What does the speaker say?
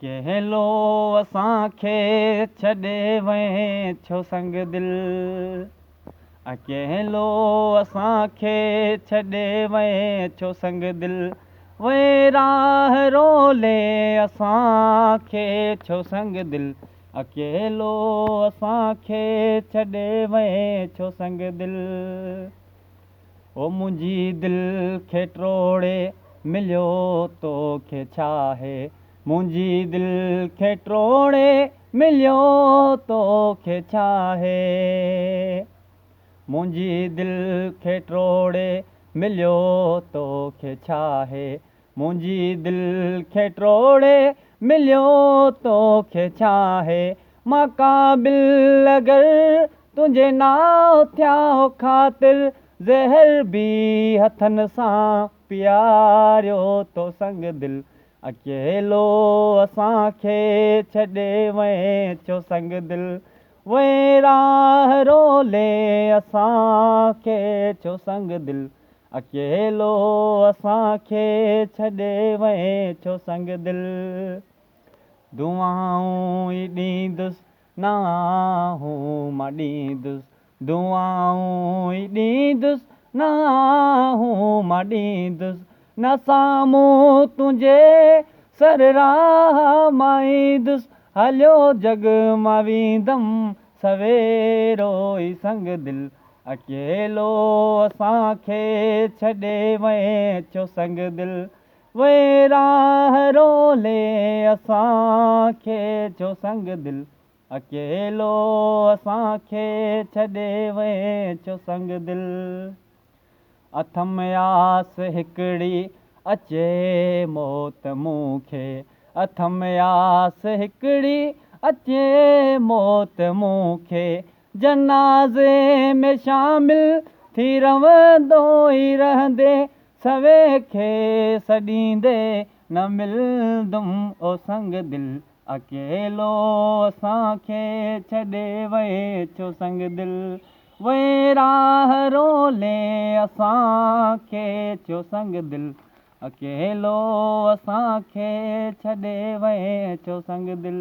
कहलो असांखे छॾे वए छो संग दिल। कहलो असांखे छॾे वए छो संग दिल। वे राह रोले असांखे छो संग दिल। अकेलो असांखे छॾे वए छो संग दिल। ओ मुंहिंजी दिलि खे ट्रोड़े मिलियो तोखे छा आहे। मुंहिंजी दिलि खे ट्रोड़े मिलियो तोखे छा आहे। मुंहिंजी दिलि खे ट्रोड़े मिलियो तोखे छा आहे। मुंहिंजी दिलि खे ट्रोड़े मिलियो तोखे छा आहे। मां क़ाबिल अगरि तुंहिंजे नाव थिया ख़ातिर ज़हर बि हथनि सां पीआरियो तो संग दिल। अकेलो असांखे छॾे वए छो संग दिल। वे राह रोले असांखे छो संग दिल। अकेलो असांखे छॾे वए छो संग दिल। दुआऊं ई ॾींदुसि नाहूं मां ॾींदुसि। दुआऊं ई ॾींदुसि नाहूं मां ॾींदुसि। न साम्हूं तुंहिंजे सर राह मां ईंदुसि। हलियो जग मां वेंदमि सवेरो ई संग दिल। अकेलो असांखे छॾे वए छो संग दिल। वे राह रोले असांखे छो संग दिल। अकेलो असांखे छॾे वए छो संग दिल। अथम आस हिकिड़ी अचे मौत मूंखे। अथम आस हिकिड़ी अचे मौत मूंखे। जनाज़े में शामिल थी रहंदो ई रहंदे सवे खे सॾींदे न मिलंदुमि ओ संग दिल। अकेलो असांखे छॾे वए छो संग दिल। वे राह रोले असांखे छो संग दिल। अकेलो असांखे छॾे वए छो संग दिल।